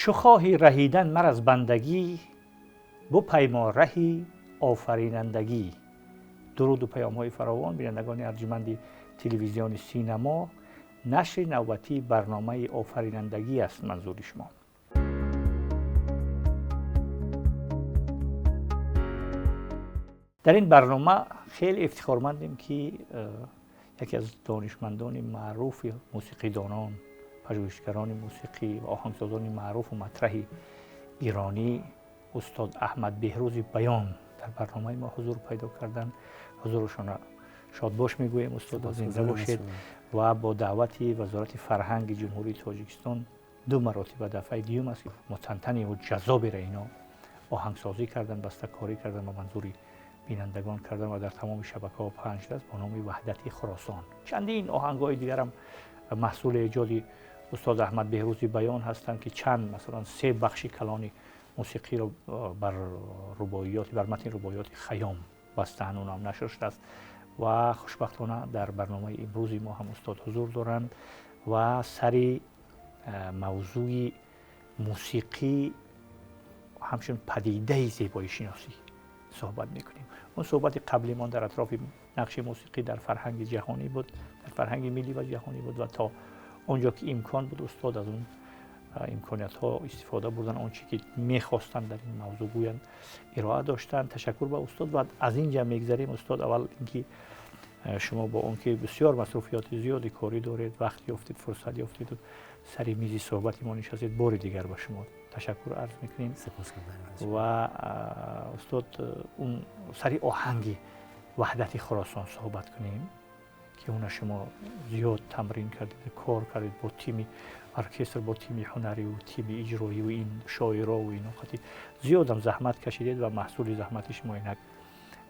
چو خواهی رهیدن مر از بندگی، بپیما رهی آفرینندگی. درود و پیام‌های فراوان بینندگان ارجمند تلویزیون سینما. نشر نوبتی برنامه آفرینندگی است منظور شما. در این برنامه خیلی افتخارمندیم که یکی از دانشمندان معروف، موسیقیدانان، پژوهشگران موسیقی و آهنگسازان معروف و مطرح ایرانی استاد احمد بهروز بیان در برنامه ما حضور پیدا کردن. حضورشان شادباش میگوییم. استاد زنده باشید. و با دعوت وزارت فرهنگ جمهوری تاجیکستان 2 مراتب دفعه دیوم است که متنطنی و جذابی را اینا آهنگسازی کردن، بسته‌کاری کردن و منظوری بینندگان کردن و در تمام شبکه‌ها پخش است با نام وحدت خراسان. چندین آهنگ‌های دیگر هم محصول ایجاد استاد احمد بهروزی بیان هستند که چند مثلا 3 بخش کلان موسیقی رو بر رباعیات، بر متن رباعیات خیام بسته‌اند، اون هم نشر شده است و خوشبختانه در برنامه امروزی ما هم استاد حضور دارند و سری موضوع موسیقی همچون پدیده زیبایی شناسی صحبت میکنیم. اون صحبت قبلی ما در اطراف نقش موسیقی در فرهنگ جهانی بود، در فرهنگ ملی و جهانی بود و تا اونجا که امکان بود استاد از اون امکانیت ها استفاده بردن، آنچه که میخواستن در این موضوع گویند ارائه داشتن. تشکر به استاد. و از اینجا میگذریم استاد، اول اینکه شما با اون که بسیار مصروفیات زیادی کاری دارید، وقت یافتید، فرصت یافتید و سری میزی صحبت ما نشستید، بار دیگر با شما تشکر عرض میکنیم. و استاد اون سری آهنگ وحدت خراسان صحبت کنیم که اون شما زیاد تمرین کردید، کار کردید با تیم ارکستر، با تیم هنری و تیم اجرایی و این شاعرها و اینا، خاطی زیاد هم زحمت کشیدید و محصول زحمت شما اینک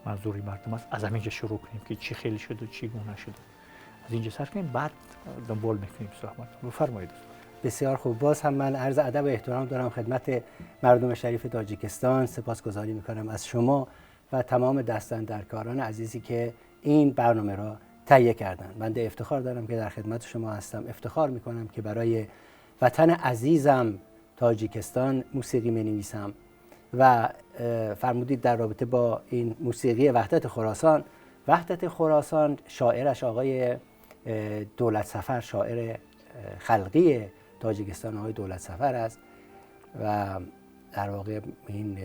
منظوری مردم است. از همینجا شروع کنیم که چی خیلی شد و چی گونه شد، از اینجا سر کنیم بعد دنبال میکنیم صحبت. بفرمایید. بسیار خوب. باز هم من عرض ادب و احترام دارم خدمت مردم شریف تاجیکستان. سپاسگزاری میکنم از شما و تمام دستاندرکاران عزیزی که این برنامه را تهیه کردن. بنده افتخار دارم که در خدمت شما هستم. افتخار میکنم که برای وطن عزیزم تاجیکستان موسیقی می‌نویسم و فرمودید در رابطه با این موسیقی وحدت خراسان. وحدت خراسان شاعرش آقای دولت سفر، شاعر خلقی تاجیکستان آقای دولت سفر است و در واقع این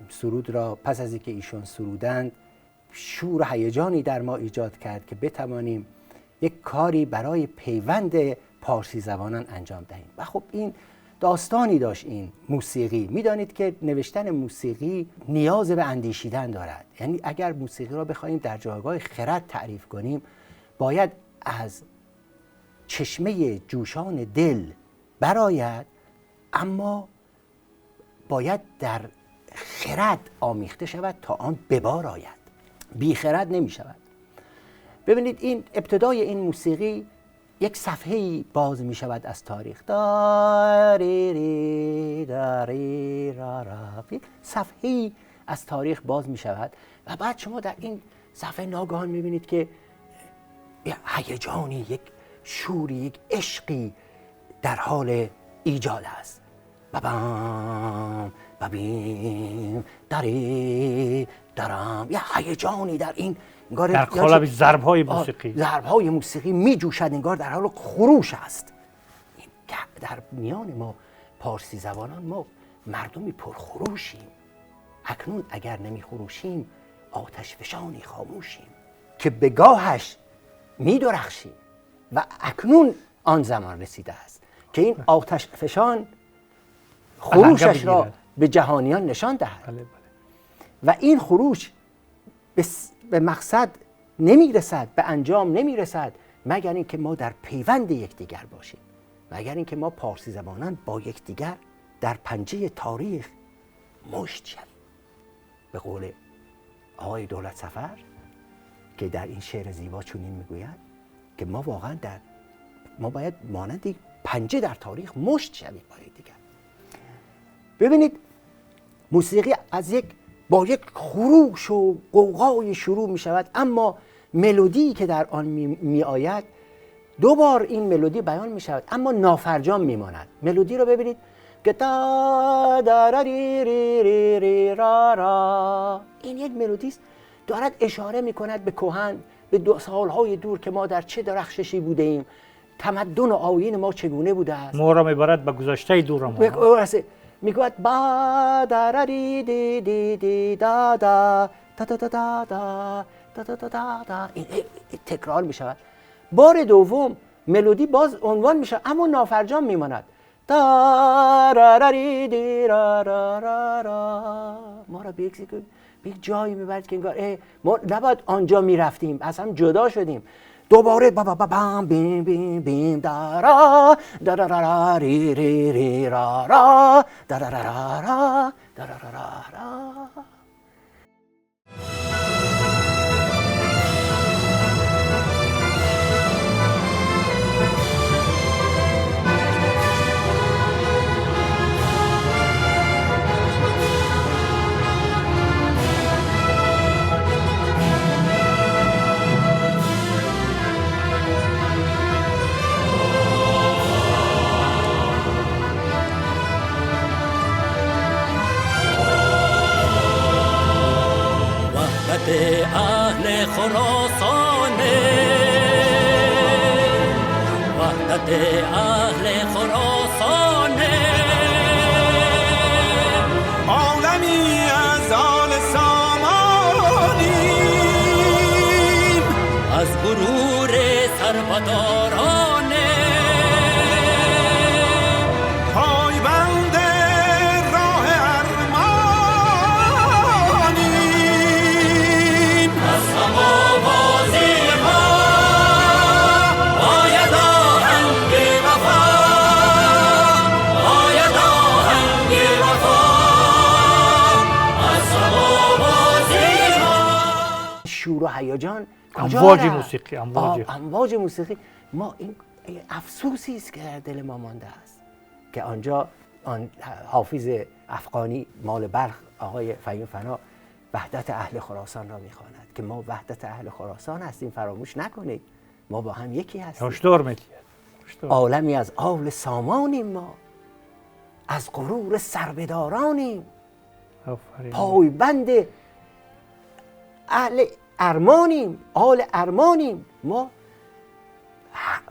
سرود را پس از اینکه ایشون سرودند شور و هیجانی در ما ایجاد کرد که بتوانیم یک کاری برای پیوند پارسی زبانان انجام دهیم. و خب این داستانی داشت این موسیقی. میدانید که نوشتن موسیقی نیاز به اندیشیدن دارد. یعنی اگر موسیقی را بخوایم در جایگاه خرد تعریف کنیم باید از چشمه جوشان دل براید، اما باید در خرد آمیخته شود تا آن به بار آید. بی خرد نمی شود. ببینید این ابتدای این موسیقی یک صفحه‌ای باز می شود از تاریخ. صفحه‌ای از تاریخ باز می شود و بعد شما در این صفحه ناگهان می بینید که یک هیجانی، یک شوری، یک عشقی در حال ایجاد است. بابام بابیم داری درام، یه هیجانی در این در قالب ضرب‌های موسیقی، ضرب‌های موسیقی می جوشد، انگار در حال خروش است. در میان ما پارسی زبانان ما مردمی پرخروشیم. اکنون اگر نمی خروشیم آتش فشانی خاموشیم که به گاهش می درخشیم و اکنون آن زمان رسیده است که این آتش فشان خروشش را به جهانیان نشان دهد. بله. و این خروش به مقصد نمی رسد، به انجام نمی رسد مگر اینکه ما در پیوند یکدیگر باشیم، مگر اینکه ما پارسی زبانان با یکدیگر در پنجه تاریخ مشت شویم. به قول آقای دولت سفر که در این شعر زیبا چنین میگوید که ما واقعا ما باید مانند پنجه در تاریخ مشت شویم با یکدیگر. ببینید موسیقی با یک خروش و غوغای شروع می شود، اما ملودی که در آن می آید 2 بار این ملودی بیان می شود اما نافرجام می ماند. ملودی رو ببینید که دا دا را ری ری ری ری را را. این یک ملودی است دارد اشاره میکند به کهن، به سالهای دور که ما در چه درخششی بوده ایم، تمدن و آیین ما چگونه بوده است. ما را میبرد به گذشته دور ما. میگوید با دا را ری دی دی دی دا دا دا دا دا دا دا دا دا دا دا. این تکرار میشود. بار دوم ملودی باز عنوان میشه اما نافرجام میماند. دا را را ری دی را را را را. ما را به یک جایی میبرد که انگار ما نباید آنجا میرفتیم، از هم جدا شدیم. دوباره با بام بیم بیم بیم دارا دارا ری ری ری را را دارا را را دارا را را. اهل خراسان، وحدت اهل خراسان، عالمی از آل سامانیم، از غرور سربداران، پایبند راه ارمانیم. از هم آوازی ما باید آهنگ وفا، باید آهنگ وفا، از هم آوازی ما. شور و هیجان کجا امواج رفت؟ موسیقی، امواج موسیقی. ما این افسوسی است که در دل ما مانده است که آنجا حافظ افغانی مال بلخ آقای فهیم فنا وحدت اهل خراسان را میخواند که ما وحدت اهل خراسان هستیم، فراموش نکنید ما با هم یکی هستیم. هشدار میدید. عالمی از آل سامانیم، ما از غرور سربدارانیم، پایبند اهل ارمانیم، آل ارمانیم. ما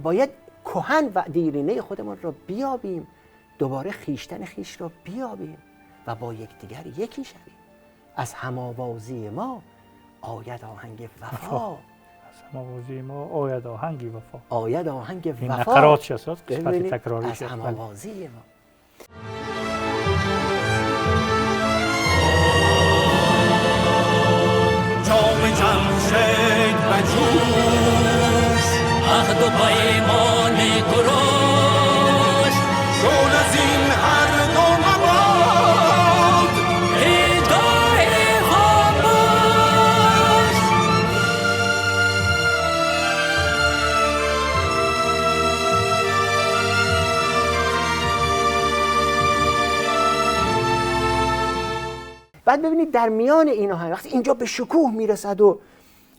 باید کهن و دیرینه خودمان را بیابیم، دوباره خیشتن خیش را بیابیم و با یکدیگر یکی شویم. از هماوازی ما آید آهنگ وفا، از هماوازی ما آید آهنگ وفا. آید آهنگ این وفا. نقرات شد، قسمت ببینید، تکراری از شد. هماوازی ما. جام جمشید و جوش، عهد و پیمان کوروش، شون از این هر دو مباد، هیچگاه خاموش. بعد ببینید در میان این آهنگ وقتی اینجا به شکوه میرسد و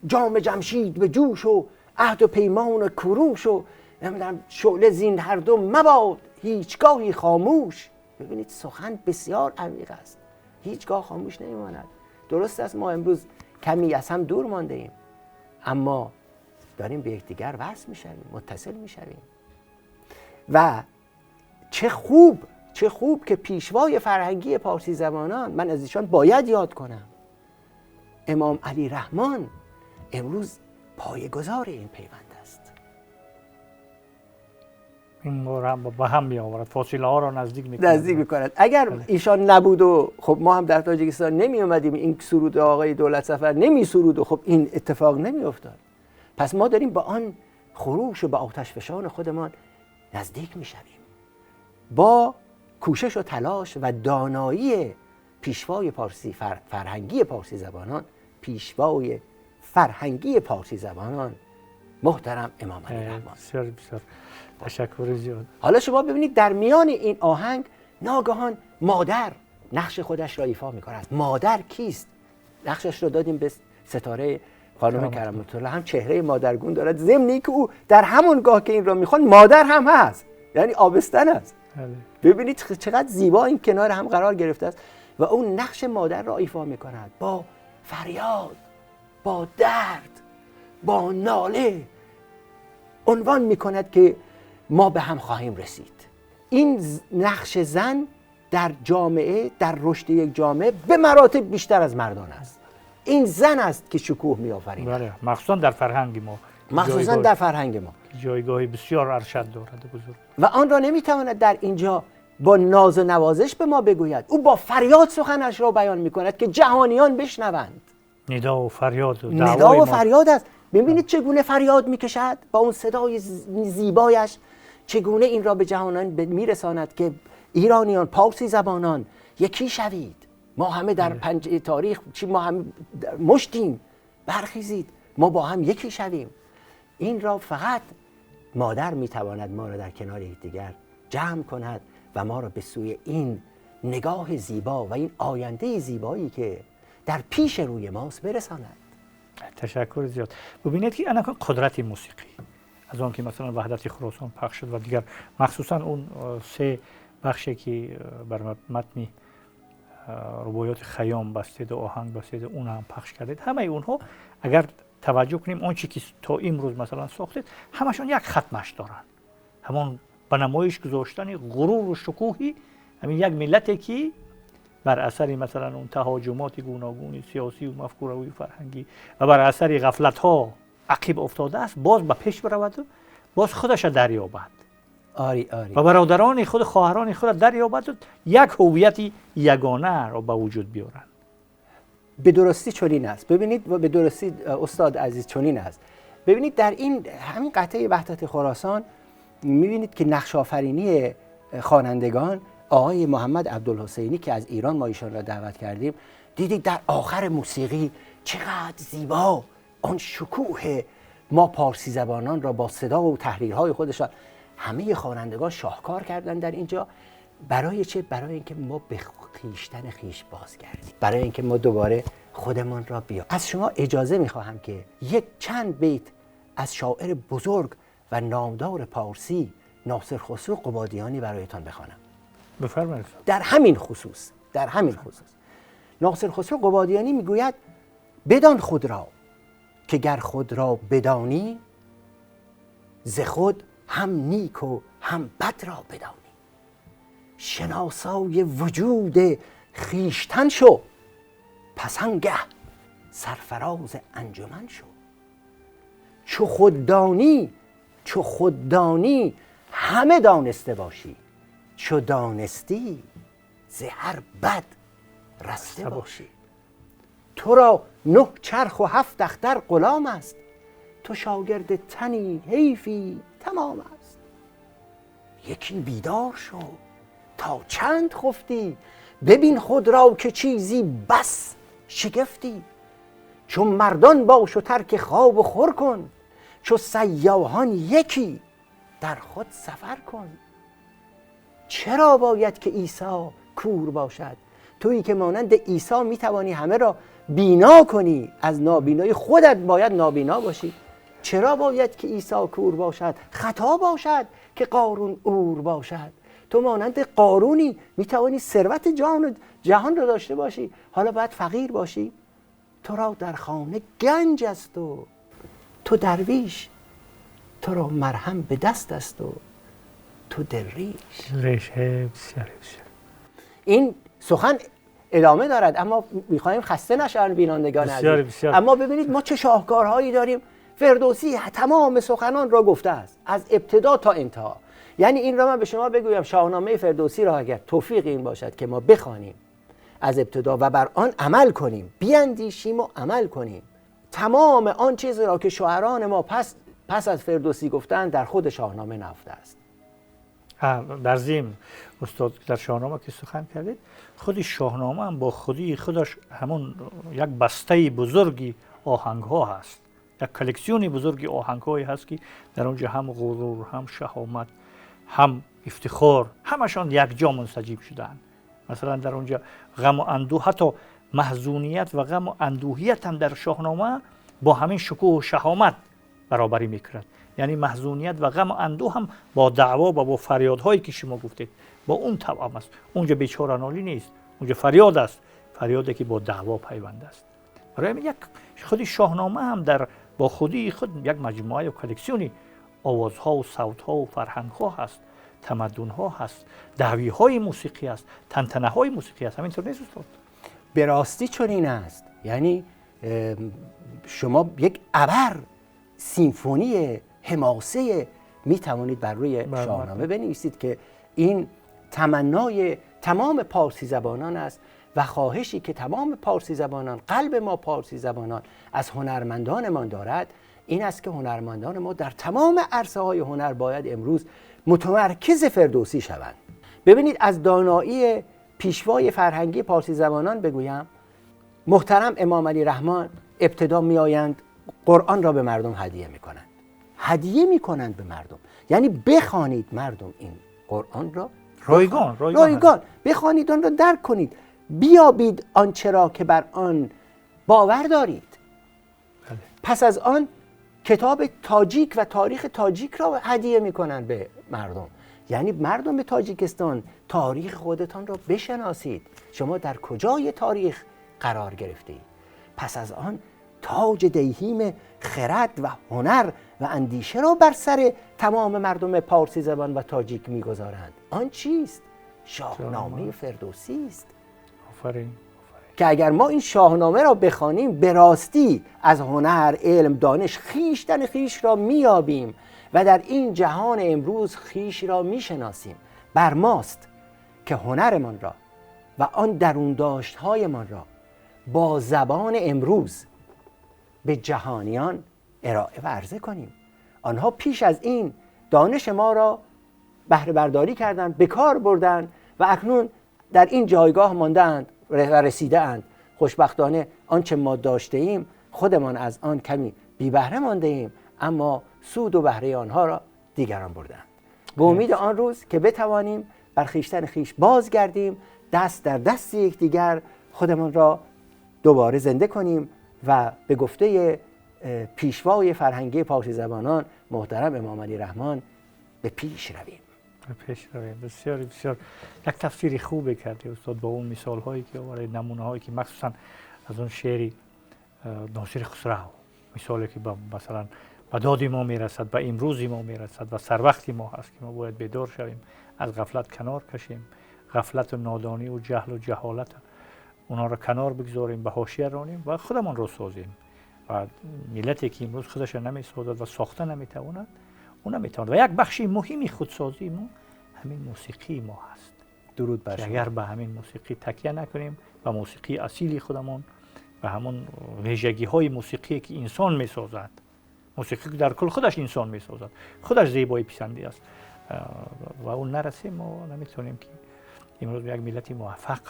جام جمشید به جوش و عهد و پیمان کوروش و نمیدونم شعله زین هر دو مباد هیچگاهی خاموش. ببینید سخن بسیار عمیق است، هیچگاه خاموش نمیماند. درست است ما امروز کمی از هم دور مانده ایم، اما داریم به یکدیگر وصل میشویم، متصل میشویم. و چه خوب که پیشوای فرهنگی پارسی زبانان، من از ایشان باید یاد کنم، امام علی رحمان امروز پایه‌گذار این پیوند است. این ما را با هم می آورد، فاصله ها را نزدیک میکند. اگر ایشان نبود و خب ما هم در تاجیکستان نمی اومدیم، این سرود آقای دولت صفر نمی سرود و خب این اتفاق نمی افتاد. پس ما داریم با آن خروش و با آتش فشان خودمان نزدیک می شویم. با کوشش و تلاش و دانایی پیشوای پارسی فرهنگی پارسی زبانان، پیشوای فرهنگی پارسی زبانان محترم امام علی رحمان. بسیار بسیار تشکر زیاد. حالا شما ببینید در میان این آهنگ ناگهان مادر نقش خودش را ایفا می‌کند. مادر کیست؟ نقشش را دادیم به ستاره خانم کرامت الله، هم چهره مادرگون دارد، ضمنی که او در همون گاه که این را میخوان مادر هم هست، یعنی آبستن است. ببینید چقدر زیبا این کنار هم قرار گرفته است و اون نقش مادر را ایفا می‌کند با فریاد، با درد، با ناله عنوان می‌کند که ما به هم خواهیم رسید. این نقش زن در جامعه، در رشد یک جامعه به مراتب بیشتر از مردان است. این زن است که شکوه می‌آفریند. بله، مخصوصا در فرهنگ ما. مخصوصا در فرهنگ ما جایگاهی بسیار ارشد دارد بزرگ. و آن را نمی‌تواند در اینجا با ناز و نوازش به ما بگوید. او با فریاد سخنش را بیان می‌کند که جهانیان بشنوند. ندا و فریاد و ندا دعوای و ما. فریاد است. ببینید چگونه فریاد میکشد با اون صدای زیبایش، چگونه این را به جهانان میرساند که ایرانیان، پارسی زبانان یکی شوید. ما همه در پنجه تاریخ ما هم مشتیم، برخیزید، ما با هم یکی شویم. این را فقط مادر میتواند ما را در کنار یکدیگر جمع کند و ما را به سوی این نگاه زیبا و این آینده زیبایی که در پیش روی ماست برساند. تشکر زیاد. ببینید که انا قدرت موسیقی از آن که مثلا وحدت خراسان پخش شد و دیگر مخصوصا اون 3 بخشی که بر متن روایات خیام بستید و آهنگ بستید اون هم پخش کردید، همه اونها اگر توجه کنیم آنچه که تا امروز مثلا ساختید همشون یک ختمش دارن، همون به نمایش گذاشتن غرور و شکوهی همین یک ملتی که بر اثر مثلا اون تهاجمات گوناگون سیاسی و مفکوروی و فرهنگی و بر اثر غفلت‌ها عقب افتاده است، باز به پیش برود و باز خودش دریابد. آری و برادران خود، خواهران خود دریابد و یک هویت یگانه را به وجود بیارند. به درستی چنین است. ببینید و به درستی استاد عزیز چنین است. ببینید در این همین قطعه وحدت خراسان می‌بینید که نقش آفرینی خوانندگان آقای محمد عبدالحسینی که از ایران ما ایشان را دعوت کردیم، دیدید در آخر موسیقی چقدر زیبا آن شکوه ما پارسی زبانان را با صدا و تحریرهای خودشان همه خوانندگان شاهکار کردن در اینجا. برای چه؟ برای اینکه ما به خویشتن خویش بازگردیم، برای اینکه ما دوباره خودمان را بیابیم. از شما اجازه میخواهم که یک چند بیت از شاعر بزرگ و نامدار پارسی ناصر خسرو قبادیانی برایتان بخوانم. بفرمایید. در همین خصوص ناصر خسرو قبادیانی میگوید بدان خود را که گر خود را بدانی، ز خود هم نیک و هم بد را بدانی. شناسای وجود خویشتن شو، پس آنگه سرفراز انجمن شو. چو خود دانی همه دانسته باشی، چو دانستی ز هر بد رسته باشی. تو را 9 چرخ و 7 اختر غلام است، تو شاگرد تنی حیفی تمام است. یکی بیدار شو تا چند خفتی، ببین خود را که چیزی بس شگفتی. چون مردان باش و ترک خواب و خور کن، چو سیاحان یکی در خود سفر کن. چرا باید که عیسی کور باشد؟ تویی که مانند عیسی میتوانی همه را بینا کنی، از نابینایی خودت باید نابینا باشی. چرا باید که عیسی کور باشد؟ خطا باشد که قارون عور باشد. تو مانند قارونی میتوانی ثروت جهان را داشته باشی، حالا باید فقیر باشی. تو را در خانه گنج است و تو درویش، تو را مرهم به دست است و تو دلریش. این سخن ادامه دارد اما میخواهیم خسته نشن بینندگان عزیز. اما ببینید ما چه شاهکارهایی داریم. فردوسی تمام سخنان را گفته است از ابتدا تا انتها. یعنی این را من به شما بگویم شاهنامه فردوسی را اگر توفیق این باشد که ما بخوانیم از ابتدا و بر آن عمل کنیم، بیاندیشیم و عمل کنیم، تمام آن چیزی را که شاعران ما پس از فردوسی گفتند در خود شاهنامه نهفته است. در ضمن استاد در شاهنامه که سخن کردید، خود شاهنامه هم با خودی خودش همون یک بسته بزرگی آهنگ ها هست، یک کلکسیونی بزرگی آهنگ هایی هست که در اونجا هم غرور، هم شهامت، هم افتخار، همشان یک جا منسجم شدن. مثلا در اونجا غم و اندوه، حتی محزونیت و غم و اندوهیت هم در شاهنامه با همین شکوه و شهامت برابری میکرد. یعنی محزونیت و غم و اندوه هم با دعوا و با فریادهایی که شما گفتید با اون توأم است. اونجا بیچاره نالی نیست، اونجا فریاد است، فریادی که با دعوا پیوند است. برای همین یک خود شاهنامه هم در با خودی خود یک مجموعه و کلکسیونی آوازها و صوتها و فرهنگها هست، تمدنها هست، دعویهای موسیقی است، تنتنه‌های موسیقی است. همینطور نیست استاد؟ به راستی چنین است. یعنی شما یک ابر سیمفونی حماسه می توانید بر روی شاهنامه بنویسید که این تمنای تمام پارسی زبانان است و خواهشی که تمام پارسی زبانان، قلب ما پارسی زبانان از هنرمندانمان دارد این است که هنرمندان ما در تمام عرصه های هنر باید امروز متمرکز فردوسی شوند. ببینید از دانایی پیشوای فرهنگی پارسی زبانان بگویم، محترم امام علی رحمان ابتدا می آیند قرآن را به مردم هدیه می کنند. هدیه می کنند به مردم، یعنی بخوانید مردم این قرآن را رایگان بخوانید، آن را درک کنید، بیابید آنچه را که بر آن باور دارید. پس از آن کتاب تاجیک و تاریخ تاجیک را هدیه می کنند به مردم. یعنی مردم تاجیکستان تاریخ خودتان را بشناسید، شما در کجای تاریخ قرار گرفتید. پس از آن تاج دیهیم خرد و هنر و اندیشه را بر سر تمام مردم پارسی زبان و تاجیک میگذارند. آن چیست؟ شاهنامه فردوسی است. آفرین. که اگر ما این شاهنامه را بخوانیم به راستی از هنر، علم، دانش خویشتن خویش را میابیم و در این جهان امروز خویش را میشناسیم. بر ماست که هنرمان را و آن درون داشتهایمان را با زبان امروز به جهانیان ارائه و عرضه کنیم. آنها پیش از این دانش ما را بهره برداری کردند، به کار بردند و اکنون در این جایگاه مانده‌اند و رسیده‌اند. خوشبختانه آنچه ما داشته ایم خودمان از آن کمی بی بهره مانده ایم، اما سود و بهره آنها را دیگران بردند. به امید آن روز که بتوانیم بر خویشتن خویش بازگردیم، دست در دست یکدیگر خودمان را دوباره زنده کنیم و به گفته پیشوای فرهنگی پارسی زبانان محترم امام علی رحمان به پیش رویم. بسیار بسیار یک تفسیری خوبی کردی استاد با اون مثال هایی که آورد، نمونه هایی که مخصوصا از اون شعری ناصر خسرو، مثالی که مثلا به داد ما میرسد، به امروز ما میرسد و سر وقتی ما هست که ما باید بیدار شویم، از غفلت کنار کشیم، غفلت و نادانی و جهل و جهالت اونا را کنار بگذاریم، به حاشیه رانیم و خودمان را سازیم. و ملتی که امروز خودش را نمیسازد و ساخته نمیتواند، اون نمیتواند. و یک بخشی مهمی خودسازی ما همین موسیقی ما هست. درود بر شما. اگر به همین موسیقی تکیه نکنیم و موسیقی اصیلی خودمون و همون ویژگی های موسیقی که انسان میسازد، موسیقی که در کل خودش انسان میسازد، خودش زیبایی پسندی است و اون نرسیم، ما نمیتونیم که امروز یک ملت موفق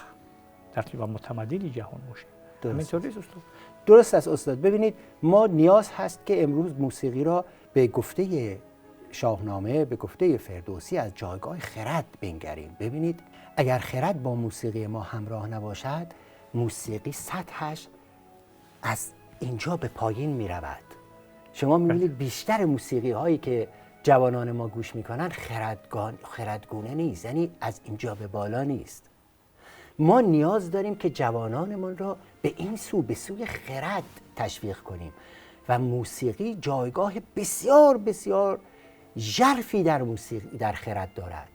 در و متمدن جهان باشیم. همینطور نیست استاد؟ درست است استاد. ببینید ما نیاز هست که امروز موسیقی را به گفته شاهنامه، به گفته فردوسی از جایگاه خرد بنگریم. ببینید اگر خرد با موسیقی ما همراه نباشد، موسیقی سطحش از اینجا به پایین می رود. شما می‌بینید بیشتر موسیقی هایی که جوانان ما گوش میکنن خردگونه نیست، یعنی از اینجا به بالا نیست. ما نیاز داریم که جوانانمان را به این سو، به سوی خرد تشویق کنیم و موسیقی جایگاه بسیار بسیار ژرفی در موسیقی، در خرد دارد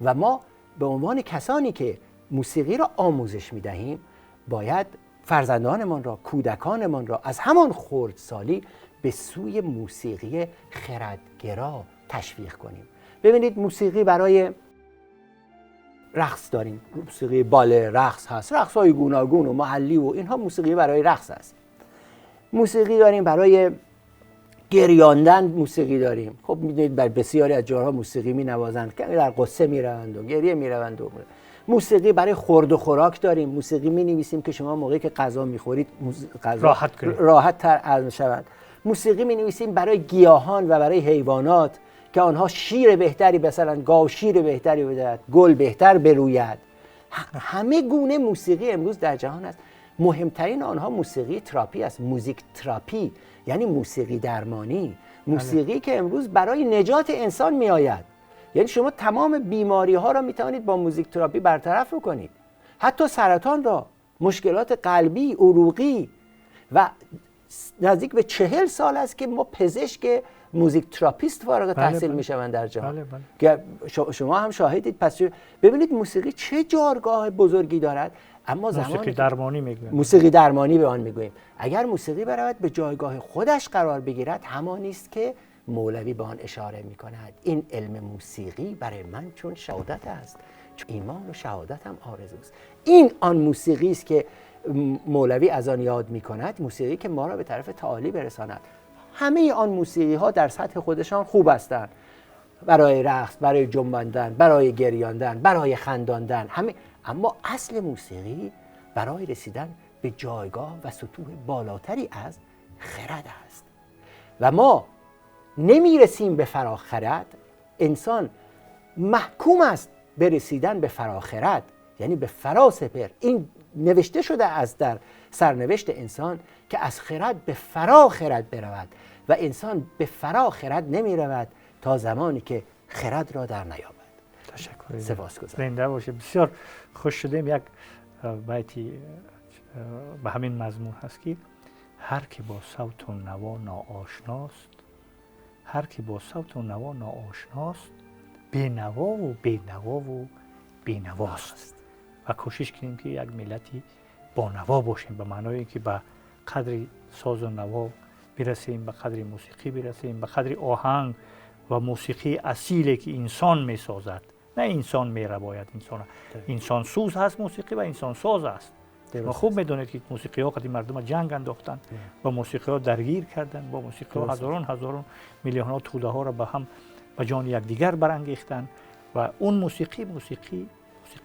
و ما به عنوان کسانی که موسیقی را آموزش میدهیم باید فرزندانمان را، کودکانمان را از همان خردسالی به سوی موسیقی خردگرا تشویق کنیم. ببینید موسیقی برای رقص داریم، موسیقی باله، رقص هست، رقص های گوناگون و محلی و اینها موسیقی برای رقص است. موسیقی داریم برای گریاندن، موسیقی داریم. خب میدونید بر بسیاری از جاها موسیقی می نوازند که در قصه می روند و گریه می روند. و موسیقی برای خورد و خوراک داریم، موسیقی می نویسیم که شما موقعی که غذا می خورید راحت تر هضم شود. موسیقی می نویسیم برای گیاهان و برای حیوانات که آنها شیر بهتری، مثلا گاو شیر بهتری بدهد، گل بهتر بروید. همه گونه موسیقی امروز در جهان است. مهمترین آنها موسیقی تراپی است، موزیک تراپی، یعنی موسیقی درمانی. موسیقی که امروز برای نجات انسان می آید. یعنی شما تمام بیماری ها را می توانید با موزیک تراپی برطرف کنید، حتی سرطان را، مشکلات قلبی، عروقی. و نزدیک به 40 سال است که ما پزشک موزیک تراپیست فارغ تحصیل میشوند در جهان. که شما هم شاهدید. پس ببینید موسیقی چه جایگاه بزرگی دارد. اما موسیقی درمانی میگوییم، موسیقی درمانی به آن میگوییم. اگر موسیقی برود به جایگاه خودش قرار بگیرد، همانی است که مولوی به آن اشاره میکند. این علم موسیقی برای من چون شهادت است، چون ایمان و شهادت هم آرزوست. این آن موسیقی است که مولوی از آن یاد میکند، موسیقی که ما را به طرف تعالی برساند. همه آن موسیقی ها در سطح خودشان خوب هستند، برای رقص، برای جنباندن، برای گریاندن، برای خنداندن، همه. اما اصل موسیقی برای رسیدن به جایگاه و سطوح بالاتری از خرد است و ما نمیرسیم به فراخرد. انسان محکوم است به رسیدن به فراخرد، یعنی به فراسپر. این نوشته شده است در سرنوشت انسان که از خرد به فراخرد برود و انسان به فراخرد نمی رود تا زمانی که خرد را در نیابد. تشکر. سپاسگزارم. زنده باشه. بسیار خوش شدیم. یک بیتی به همین مضمون هست که هر که با صوت و نوا ناآشناست، هر که با صوت و نوا ناآشناست، بی‌نوا و بی‌نوا و بی‌نواست. و کوشش کنیم که یک ملتی با نوا باشیم، به معنای اینکه به قدر ساز و نوا برسیم، به قدر موسیقی برسیم، به قدر آهنگ و موسیقی اصیلی که انسان می سازد، نه انسان می رباید. انسان سوز هست موسیقی و انسان ساز است. ما خوب میدونید که موسیقی ها قدیم مردم جنگ انداختن و موسیقی ها درگیر کردن، با موسیقی ها هزاران میلیون ها توده ها را به هم به جان یکدیگر برانگیختن و اون موسیقی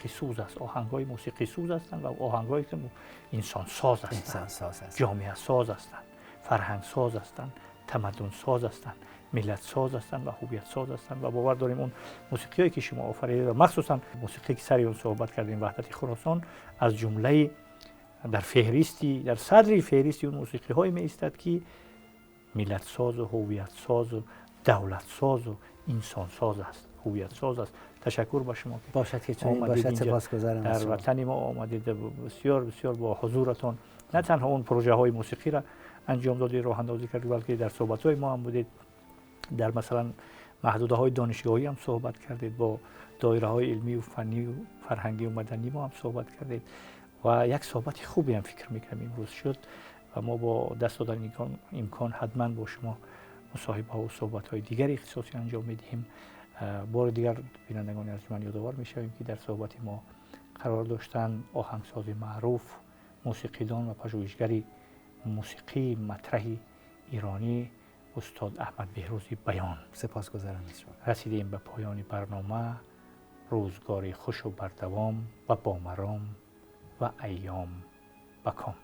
سوز است. آهنگای موسیقی سوز هستند و آهنگایی که انسان ساز هستند، جامعه ساز هستند، فرهنگ ساز هستند، تمدن ساز هستند، ملت ساز هستند و هویت ساز هستند. و باور داریم اون موسیقیایی که شما آفریدید و مخصوصا موسیقی که سری اون صحبت کردیم، وحدت خراسان، از جمله در صدر فهرستی اون موسیقی های می ایستد که ملت ساز و هویت ساز و دولت ساز و انسان ساز است، هویت ساز است. تشکر با شما که باشد که چنین باشد. سپاسگزارم. در وطن ما آمدید، بسیار بسیار با حضورتان نه تنها اون پروژه های موسیقی را انجام دادید، راه اندازی کردید، بلکه در صحبت های ما هم بودید، در مثلا محدوده های دانشگاهی هم صحبت کردید، با دایره های علمی و فنی و فرهنگی و مدنی ما هم صحبت کردید و یک صحبت خوبی هم فکر میکنم امروز شد و ما با دست دادن امکان حتما با شما مصاحبه ها و صحبت های دیگری اختصاصی انجام میدهیم. بار دیگر بینندگان ارجمند یادآور میشویم که در صحبت ما قرار داشتن آهنگساز معروف، موسیقیدان و پژوهشگر موسیقی مطرح ایرانی استاد احمد بهروزی بیان. سپاسگزارم از شما. رسیدیم به پایان برنامه. روزگاری خوش و بردوام و بامرام و ایام بکام.